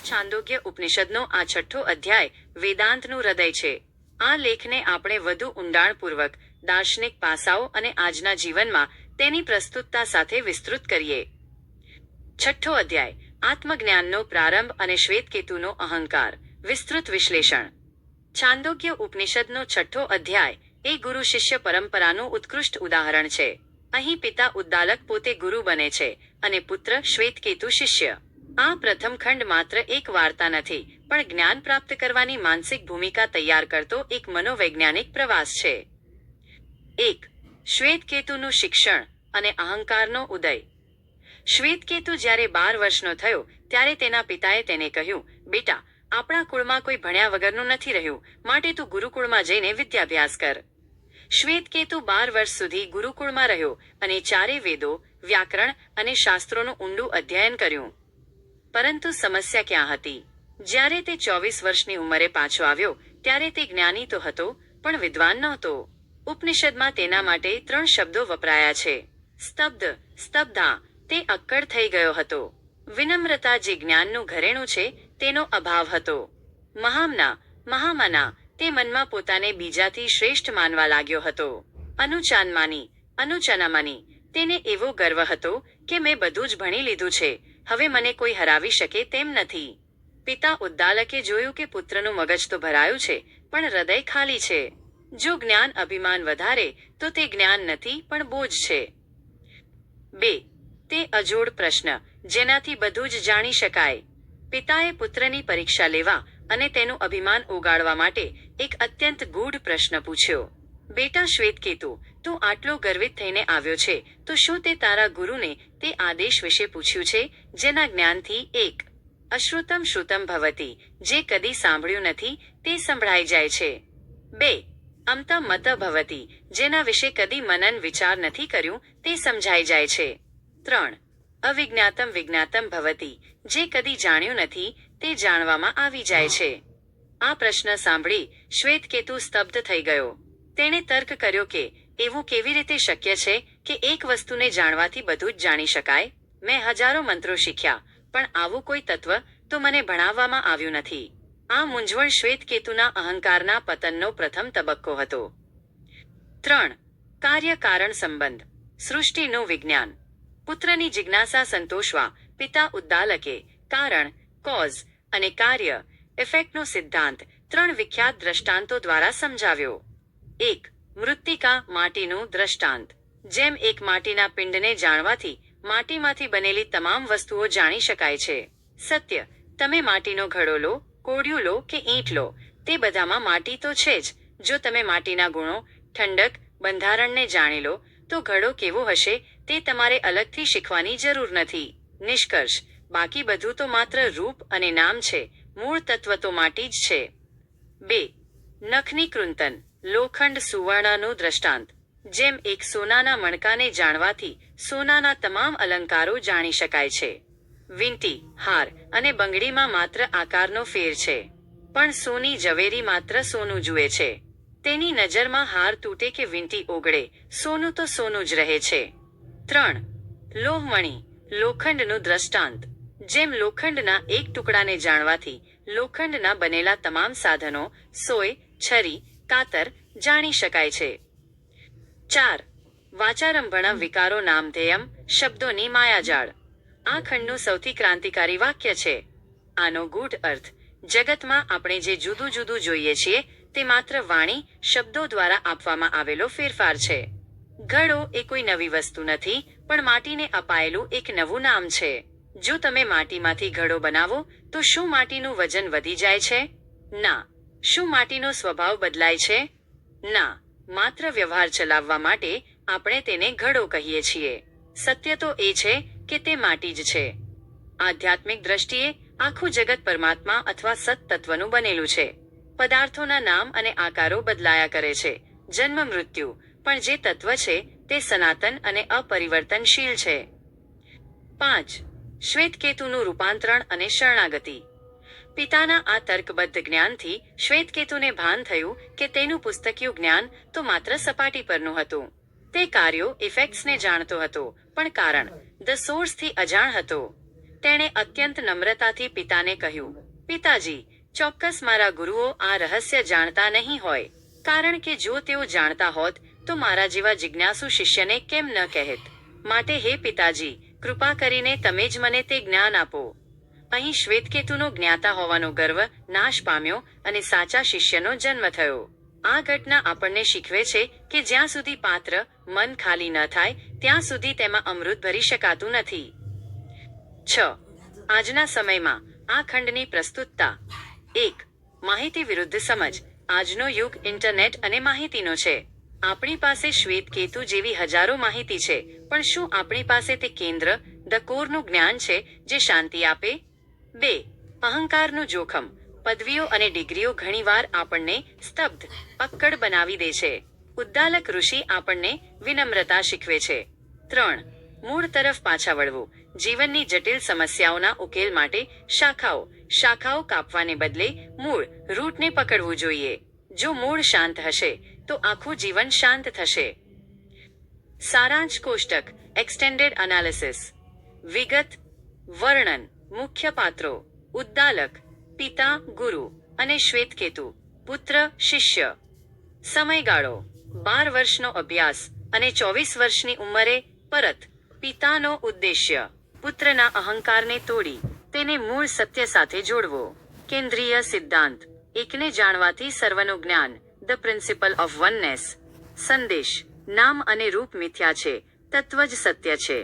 છાંદોગ્ય ઉપનિષદનો આ 6ઠ્ઠો અધ્યાય વેદાંતનું હૃદય છે. આ લેખને આપણે વધુ ઊંડાણપૂર્વક દાર્શનિક પાસાઓ અને આજના જીવનમાં તેની પ્રસ્તુતતા સાથે વિસ્તૃત કરીએ. 6ઠ્ઠો અધ્યાય આત્મજ્ઞાનનો પ્રારંભ અને શ્વેતકેતુનો અહંકાર. વિસ્તૃત વિશ્લેષણ. છાંદોગ્ય ઉપનિષદનો 6ઠ્ઠો અધ્યાય એ ગુરુ શિષ્ય પરંપરાનું ઉત્કૃષ્ટ ઉદાહરણ છે. અહીં પિતા ઉદ્દાલક પોતે ગુરુ બને છે અને પુત્ર શ્વેતકેતુ શિષ્ય. આ પ્રથમ ખંડ માત્ર એક વાર્તા નથી, પણ જ્ઞાન પ્રાપ્ત કરવાની માનસિક ભૂમિકા તૈયાર કરતો એક મનોવૈજ્ઞાનિક પ્રવાસ છે. 1. શ્વેતકેતુનું શિક્ષણ અને અહંકારનો ઉદય. શ્વેતકેતુ જ્યારે 12 વર્ષનો થયો ત્યારે તેના પિતાએ તેને કહ્યું, બેટા, આપણા કુળમાં કોઈ ભણ્યા વગરનું નથી રહ્યું, માટે તું ગુરુકુળમાં જઈને વિદ્યાભ્યાસ કર. શ્વેતકેતુ 12 વર્ષ સુધી ગુરુકુળમાં રહ્યો અને ચારે વેદો, વ્યાકરણ અને શાસ્ત્રોનું ઊંડું અધ્યયન કર્યું. પરંતુ સમસ્યા ક્યાં હતી? જ્યારે તે 24 વર્ષની ઉંમરે પાછો આવ્યો ત્યારે તે જ્ઞાની તો હતો, પણ વિદ્વાન નહોતો. ઉપનિષદમાં તેના માટે 3 શબ્દો વપરાયા છે. સ્તબ્ધ, સ્તબ્ધા, તે અક્કડ થઈ ગયો હતો. વિનમ્રતા, જે જ્ઞાનનું ઘરેણું છે, તેનો અભાવ હતો. મહામના, મહામના, તે મનમાં પોતાને બીજાથી શ્રેષ્ઠ માનવા લાગ્યો હતો. અનુચાનમાની, અનુચનામાની, તેને એવો ગર્વ હતો કે મેં બધું જ ભણી લીધું છે, હવે મને કોઈ હરાવી શકે તેમ નથી. પિતા ઉદ્દાલકે જોયું કે પુત્રનું મગજ તો ભરાયું છે, પણ હૃદય ખાલી છે. જો જ્ઞાન અભિમાન વધારે તો તે જ્ઞાન નથી, પણ બોજ છે. 2. તે અજોડ પ્રશ્ન, જેનાથી બધું જ જાણી શકાય. પિતાએ પુત્રની પરીક્ષા લેવા અને તેનું અભિમાન ઓગાળવા માટે એક અત્યંત ગૂઢ પ્રશ્ન પૂછ્યો. બેટા શ્વેતકેતુ, તું આટલો ગર્વિત થઈને આવ્યો છે, તો શું તે તારા ગુરુને તે આદેશ વિશે પૂછ્યું છે, જેના જ્ઞાનથી 1. અશ્રુતમ શ્રુતમ ભવતી, જે કદી સાંભળ્યું નથી તે સંભળાઈ જાય છે. 2. અમતમ મત ભવતી, જેના વિશે કદી મનન વિચાર નથી કર્યું તે સમજાઈ જાય છે. 3. અવિજ્ઞાતમ વિજ્ઞાતમ ભવતી, જે કદી જાણ્યું નથી તે જાણવામાં આવી જાય છે. આ પ્રશ્ન સાંભળી શ્વેતકેતુ સ્તબ્ધ થઈ ગયો. તેણે તર્ક કર્યો કે એવું કેવી રીતે શક્ય છે કે એક વસ્તુને જાણવાથી બધું જ જાણી શકાય? મેં હજારો મંત્રો શીખ્યા, પણ આવું કોઈ તત્વ તો મને ભણાવવામાં આવ્યું નથી. આ મૂંઝવણ શ્વેતકેતુના અહંકારના પતનનો પ્રથમ તબક્કો હતો. 3. કાર્ય-કારણ સંબંધ. સૃષ્ટિનું વિજ્ઞાન. પુત્રની જિજ્ઞાસા સંતોષવા પિતા ઉદ્દાલકે કારણ, કોઝ અને કાર્ય, ઇફેક્ટનો સિદ્ધાંત 3 વિખ્યાત દ્રષ્ટાંતો દ્વારા સમજાવ્યો. 1. મૃત્તિકા, માટીનું દ્રષ્ટાંત. જેમ એક માટીના પિંડને જાણવાથી માટીમાંથી બનેલી તમામ વસ્તુઓ જાણી શકાય છે. સત્ય, તમે માટીનો ઘડો લો, કોડિયું લો કે ઈંટ લો, તે બધામાં માટી તો છે જ. જો તમે માટીના ગુણો, ઠંડક, બંધારણને જાણી લો તો ઘડો કેવો હશે તે તમારે અલગથી શીખવાની જરૂર નથી. નિષ્કર્ષ, બાકી બધું તો માત્ર રૂપ અને નામ છે, મૂળ તત્વ તો માટી જ છે. 2. નખની કૃંતન, લોખંડ સુવર્ણનું દ્રષ્ટાંત. જેમ એક સોનાના મણકાને જાણવાથી સોનાના તમામ અલંકારો જાણી શકાય છે. વીંટી, હાર અને બંગડીમાં માત્ર આકારનો ફેર છે, પણ સોની ઝવેરી માત્ર સોનું જુએ છે. તેની નજરમાં હાર તૂટે કે વીંટી ઓગળે, સોનું તો સોનું જ રહે છે. 3. લોહમણી, લોખંડનું દ્રષ્ટાંત. જેમ લોખંડના એક ટુકડાને જાણવાથી લોખંડના બનેલા તમામ સાધનો, સોય, છરી, કાતર જાણી શકાય છે. 4. વાચારંભણ વિકારો નામધેયમ, શબ્દોની માયાજાળ. આ ખંડનું સૌથી ક્રાંતિકારી વાક્ય છે. આનો ગૂઢ અર્થ, જગતમાં આપણે જે જુદું જુદું જોઈએ છીએ તે માત્ર વાણી, શબ્દો દ્વારા આપવામાં આવેલો ફેરફાર છે. ઘડો એ કોઈ નવી વસ્તુ નથી, પણ માટીને અપાયેલું એક નવું નામ છે. જો તમે માટીમાંથી ઘડો બનાવો તો શું માટીનું વજન વધી જાય છે? ના. શું માટીનો સ્વભાવ બદલાય છે? ના. માત્ર વ્યવહાર ચલાવવા માટે આપણે તેને ઘડો કહીએ છીએ. સત્ય તો એ છે કે તે માટી જ છે. આધ્યાત્મિક દ્રષ્ટિએ આખું જગત પરમાત્મા અથવા સત તત્વનું બનેલું છે. પદાર્થોના નામ અને આકારો બદલાયા કરે છે, જન્મ મૃત્યુ, પણ જે તત્વ છે તે સનાતન અને અપરિવર્તનશીલ છે. 5. શ્વેતકેતુનું રૂપાંતરણ અને શરણાગતિ. પિતાના આ તર્કબદ્ધ જ્ઞાનથી શ્વેતકેતુને ભાન થયું કે તેનું પુસ્તકીયું જ્ઞાન તો માત્ર સપાટી પરનું હતું. તે કાર્યો, ઇફેક્ટ્સને જાણતો હતો, પણ કારણ, ધ સોર્સથી અજાણ હતો. તેણે અત્યંત નમ્રતાથી પિતાને કહ્યું, પિતાજી, ચોક્કસ મારા ગુરુઓ આ રહસ્ય જાણતા નહીં હોય, કારણ કે જો તેઓ જાણતા હોત તો મારા જેવા જિજ્ઞાસુ શિષ્યને કેમ ન કહેત. માટે હે પિતાજી, કૃપા કરીને તમે જ મને તે જ્ઞાન આપો. અહીં શ્વેતકેતુનો જ્ઞાતા હોવાનો ગર્વ નાશ પામ્યો અને સાચા શિષ્યનો જન્મ થયો. આ ઘટના આપણને શીખવે છે કે જ્યાં સુધી પાત્ર મન ખાલી ન થાય ત્યાં સુધી તેમાં અમૃત ભરી શકાતું નથી. 6. આજના સમયમાં આ ખંડની પ્રસ્તુતતા. 1. માહિતી વિરુદ્ધ સમજ. આજનો યુગ ઇન્ટરનેટ અને માહિતીનો છે. આપણી પાસે શ્વેતકેતુ જેવી હજારો માહિતી છે, પણ શું આપણી પાસે તે કેન્દ્ર ધ કોરનું જ્ઞાન છે જે શાંતિ આપે? 2. અહંકારનું જોખમ. પદવીઓ અને ડિગ્રીઓ ઘણીવાર આપણને સ્તબ્ધ અક્કડ બનાવી દે છે. ઉદ્દાલક ઋષિ આપણને વિનમ્રતા શીખવે છે. 3. મૂળ તરફ પાછા વળવું. જીવનની જટિલ સમસ્યાઓના ઉકેલ માટે શાખાઓ કાપવાને બદલે મૂળ રૂટને પકડવું જોઈએ. જો મૂળ શાંત હશે તો આખું જીવન શાંત થશે. સારાંશ કોષ્ટક. Extended analysis. વિગત વર્ણન. મુખ્ય પાત્રો: ઉદ્દાલક પિતા ગુરુ અને શ્વેતકેતુ પુત્ર શિષ્ય. સમયગાળો: 12 વર્ષનો અભ્યાસ અને 24 વર્ષની ઉંમરે પરત. પિતાનો ઉદ્દેશ્ય: પુત્રના અહંકારને તોડી તેને મૂળ સત્ય સાથે જોડવો. કેન્દ્રીય સિદ્ધાંત: એકને જાણવાથી સર્વનું જ્ઞાન. The principal of વનનેસ. સંદેશ: નામ અને રૂપ મિથ્યા છે, તત્વ જ સત્ય છે.